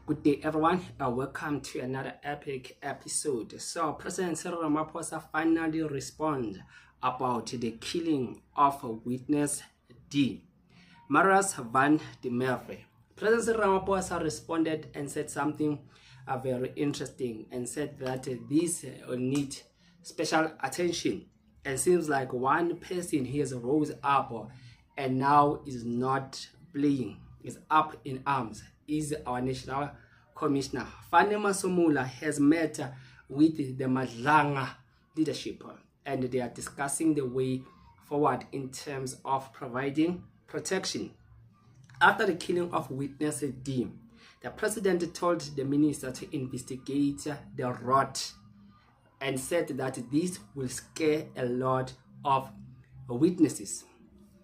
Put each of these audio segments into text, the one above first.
Good day, everyone. Welcome to another epic episode. So, President Ramaphosa finally responds about the killing of witness D. Marius van der Merwe. President Ramaphosa responded and said something very interesting and said that this will need special attention. And seems like one person he has rose up and now is not playing, is up in arms, is our national commissioner. Masemola has met with the Madlanga leadership and they are discussing the way forward in terms of providing protection. After the killing of witness D, the president told the minister to investigate the rot and said that this will scare a lot of witnesses.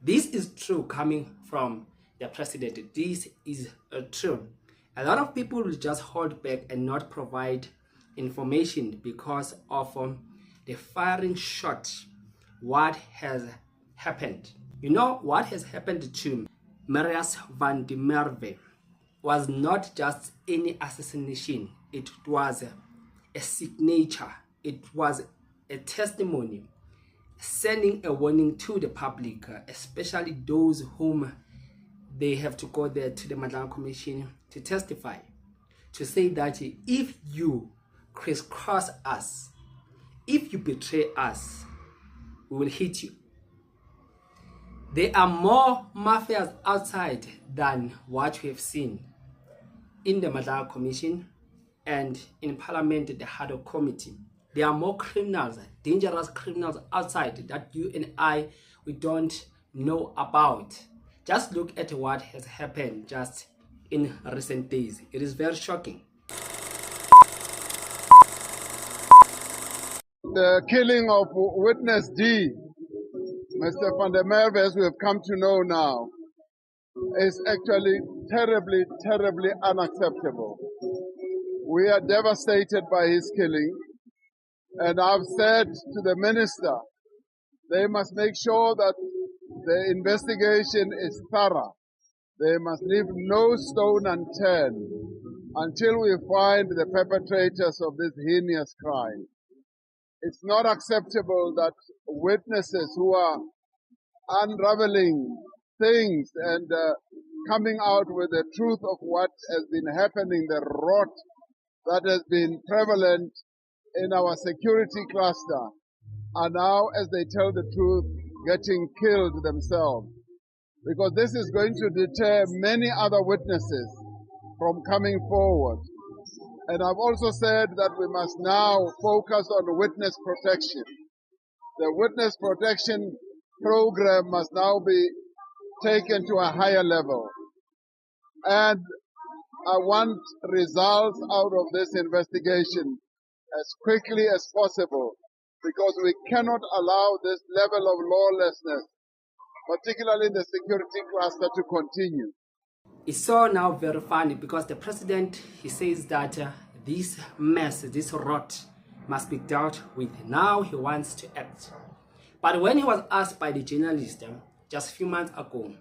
This is true coming from the president. This is true. A lot of people will just hold back and not provide information because of the firing shot. What has happened? You know what has happened to Marius van der Merwe was not just any assassination. It was a signature. It was a testimony sending a warning to the public, especially those whom they have to go there to the Madlanga Commission to testify, to say that if you crisscross us, if you betray us, we will hit you. There are more mafias outside than what we have seen in the Madlanga Commission and in Parliament, the Hado Committee. There are more criminals, dangerous criminals outside that you and I, we don't know about. Just look at what has happened just in recent days. It is very shocking. The killing of witness D, Mr. van der Merwe, as we have come to know now, is actually terribly, terribly unacceptable. We are devastated by his killing. And I've said to the minister, they must make sure that the investigation is thorough. They must leave no stone unturned until we find the perpetrators of this heinous crime. It's not acceptable that witnesses who are unraveling things and coming out with the truth of what has been happening, the rot that has been prevalent in our security cluster, are now, as they tell the truth, getting killed themselves. Because this is going to deter many other witnesses from coming forward. And I've also said that we must now focus on witness protection. The witness protection program must now be taken to a higher level. And I want results out of this investigation as quickly as possible, because we cannot allow this level of lawlessness, particularly in the security cluster, to continue. It's so now very funny because the president, he says that this mess, this rot must be dealt with. Now he wants to act. But when he was asked by the journalist just a few months ago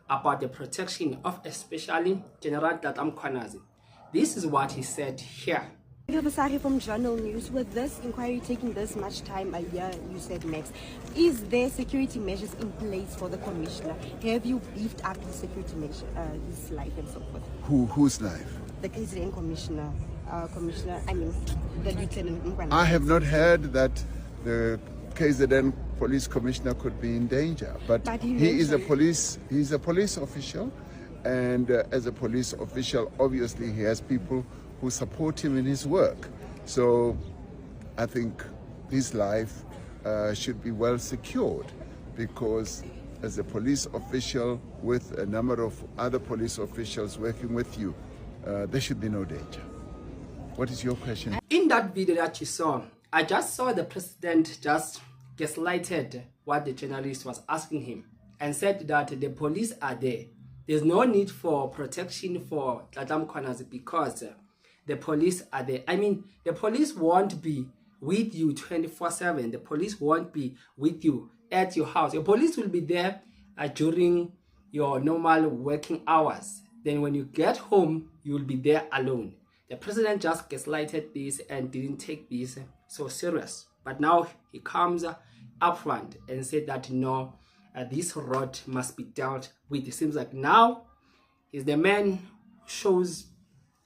about the protection of especially General Madlanga, this is what he said here. From Journal News, with this inquiry taking this much time, a year, you said next, is there security measures in place for the commissioner? Have you beefed up the security measures, his life and so forth? Whose life? The KZN commissioner, the lieutenant. I have not heard that the KZN police commissioner could be in danger, but he is a police. He's a police official, and as a police official, obviously he has people who support him in his work. So I think his life should be well secured, because as a police official with a number of other police officials working with you, there should be no danger. What is your question? In that video that you saw, I just saw the president just gaslighted what the journalist was asking him and said that the police are there. There's no need for protection for Madlanga because the police are there. I mean, the police won't be with you 24/7. The police won't be with you at your house. Your police will be there during your normal working hours. Then when you get home, you will be there alone. The president just gaslighted this and didn't take this so serious. But now he comes up front and said that no, this rot must be dealt with. It seems like now he's the man who shows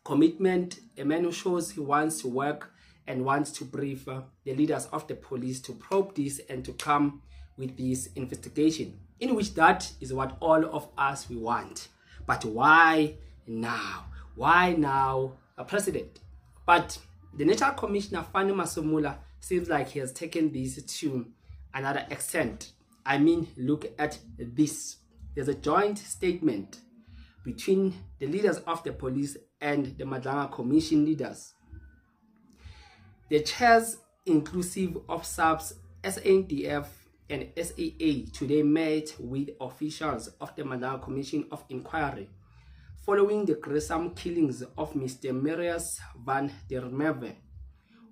commitment, a man who shows he wants to work and wants to brief the leaders of the police to probe this and to come with this investigation, in which that is what all of us we want. But why now? Why now, a president? But the National Commissioner, Masemola, seems like he has taken this to another extent. I mean, look at this. There's a joint statement between the leaders of the police and the Madlanga Commission leaders. The chairs, inclusive of subs, SANDF and SAA, today met with officials of the Madlanga Commission of Inquiry following the gruesome killings of Mr. Marius van der Merwe.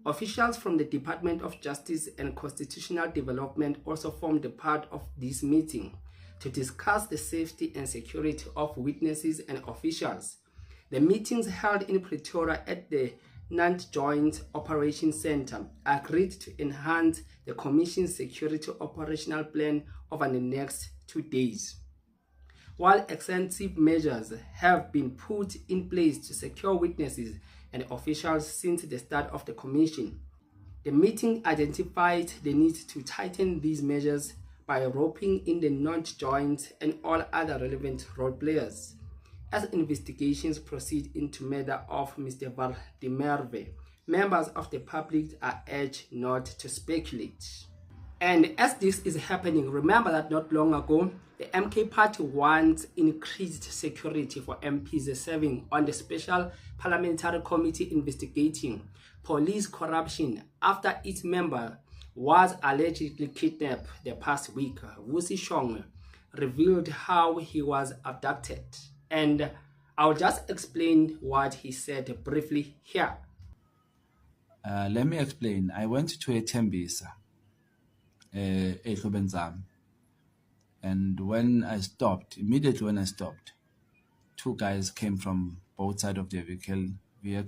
Officials from the Department of Justice and Constitutional Development also formed a part of this meeting to discuss the safety and security of witnesses and officials. The meetings held in Pretoria at the Nantes Joint Operations Center agreed to enhance the Commission's security operational plan over the next 2 days. While extensive measures have been put in place to secure witnesses and officials since the start of the Commission, the meeting identified the need to tighten these measures by roping in the non-joint and all other relevant role players. As investigations proceed into matter of Mr. van der Merwe, members of the public are urged not to speculate. And as this is happening, remember that not long ago, the MK party wants increased security for MPs serving on the Special Parliamentary Committee investigating police corruption after its member was allegedly kidnapped the past week. Vusi Shongwe revealed how he was abducted. And I'll just explain what he said briefly here. Let me explain. I went to a Tembisa, and when I stopped, immediately when I stopped, 2 guys came from both sides of the vehicle. They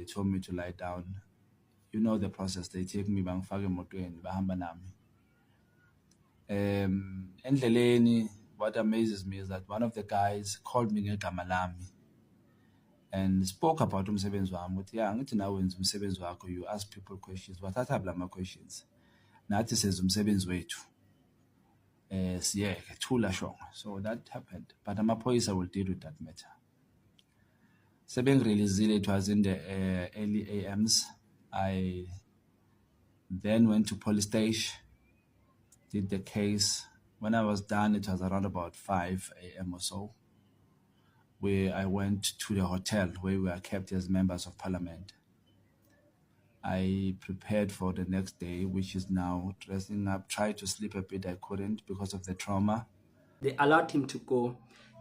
told me to lie down. You know the process. They take me bang fage motweni bahamba nami. Endleleni, what amazes me is that one of the guys called me ngegama lami and spoke about umsebenzi wami. Uthi ya ngithi nawe wenza umsebenzi wakho, you ask people questions. Bathatha blama questions. Nathi senza umsebenzi wethu. Siyeke thula shongo. So that happened. But amaphoyisa will deal with that matter. Sebengireleasile, it was in the early AMs. I then went to police station, did the case. When I was done, it was around about 5 a.m. or so, where I went to the hotel where we were kept as members of parliament. I prepared for the next day, which is now dressing up, tried to sleep a bit. I couldn't because of the trauma. They allowed him to go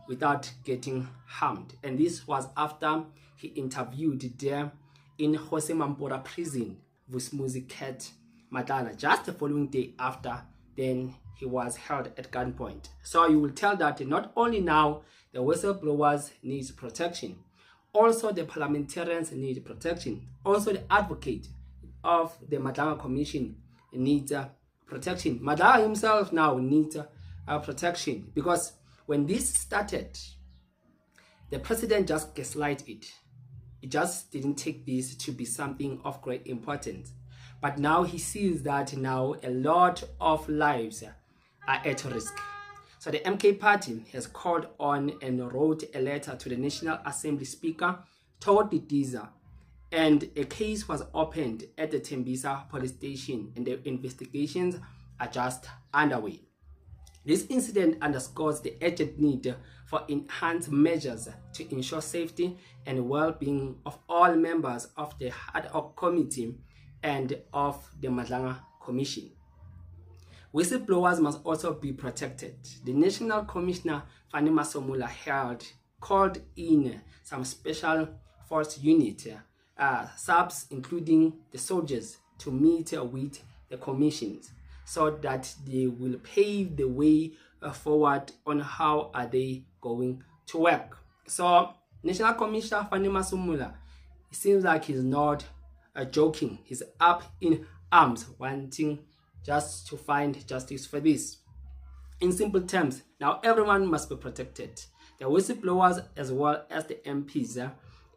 without getting harmed. And this was after he interviewed there in Masemola prison with Cat Madlanga. Just the following day after, then he was held at gunpoint. So you will tell that not only now the whistleblowers need protection, also the parliamentarians need protection, also the advocate of the Madlanga Commission needs protection. Madlanga himself now needs protection, because when this started, the president just gaslighted it. He just didn't take this to be something of great importance. But now he sees that now a lot of lives are at risk. So the MK party has called on and wrote a letter to the National Assembly Speaker, told the DISA, and a case was opened at the Tembisa police station and the investigations are just underway. This incident underscores the urgent need for enhanced measures to ensure safety and well-being of all members of the ad hoc committee and of the Madlanga Commission. Whistleblowers must also be protected. The National Commissioner, Masemola, called in some special force unit, subs including the soldiers, to meet with the commissions, so that they will pave the way forward on how are they going to work. So National Commissioner Masemola, it seems like he's not joking. He's up in arms, wanting just to find justice for this. In simple terms, now everyone must be protected. The whistleblowers as well as the MPs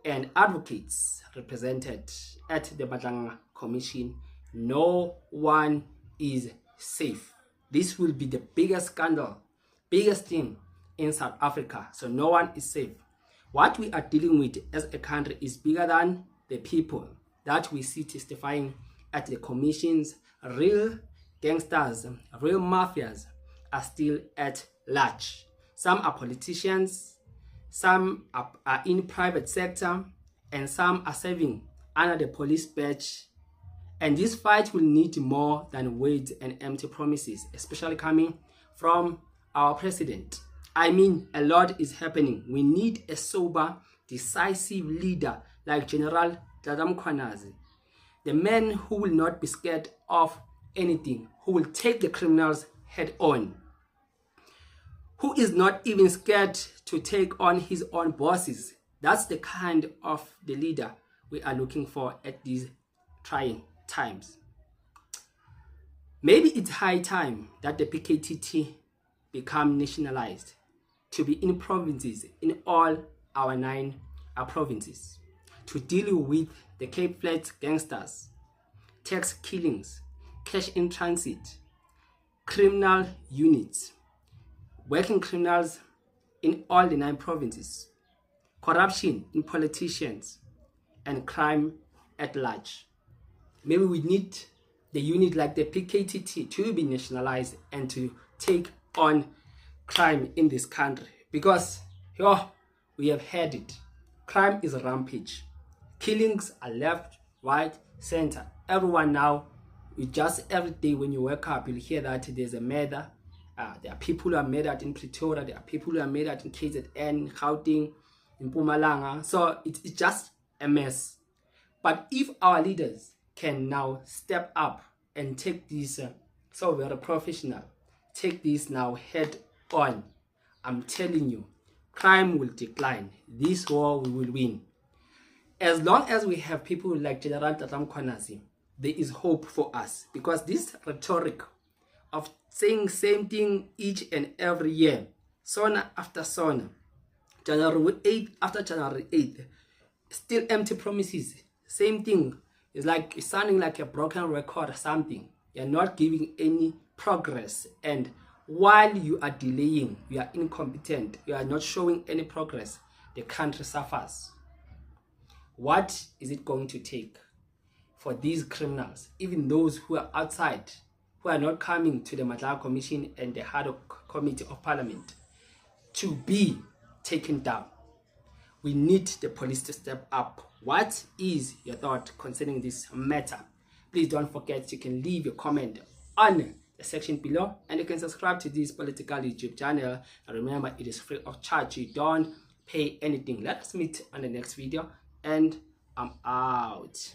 and advocates represented at the Madlanga Commission. No one is safe. This will be the biggest scandal, biggest thing in South Africa. So no one is safe. What we are dealing with as a country is bigger than the people that we see testifying at the commissions. Real gangsters, real mafias are still at large. Some are politicians, some are in private sector, and some are serving under the police badge. And this fight will need more than words and empty promises, especially coming from our president. I mean, a lot is happening. We need a sober, decisive leader like General Ramaphosa, the man who will not be scared of anything, who will take the criminals head on, who is not even scared to take on his own bosses. That's the kind of the leader we are looking for at these trying times. Maybe it's high time that the PKTT become nationalized, to be in provinces, in all our 9 provinces, to deal with the Cape Flats gangsters, tax killings, cash in transit, criminal units, working criminals in all the 9 provinces, corruption in politicians, and crime at large. Maybe we need the unit like the PKTT to be nationalized and to take on crime in this country, because we have had it. Crime is rampage. Killings are left, right, center. Everyone now, every day when you wake up, you'll hear that there's a murder. There are people who are murdered in Pretoria. There are people who are murdered in KZN, Gauteng, in Mpumalanga. So it's just a mess. But if our leaders can now step up and take this, so very professional, take this now head on, I'm telling you, crime will decline. This war we will win. As long as we have people like General Ramaphosa, there is hope for us, because this rhetoric of saying same thing each and every year, SONA after SONA, January 8th after January 8th, still empty promises, same thing. It's sounding like a broken record or something. You're not giving any progress, and while you are delaying, you are incompetent, you are not showing any progress, the country suffers. What is it going to take for these criminals, even those who are outside, who are not coming to the Madlanga Commission and the Hard Committee of Parliament, to be taken down? We need the police to step up. What is your thought concerning this matter? Please don't forget, you can leave your comment on the section below, and you can subscribe to this political YouTube channel. And remember, it is free of charge. You don't pay anything. Let us meet on the next video, and I'm out.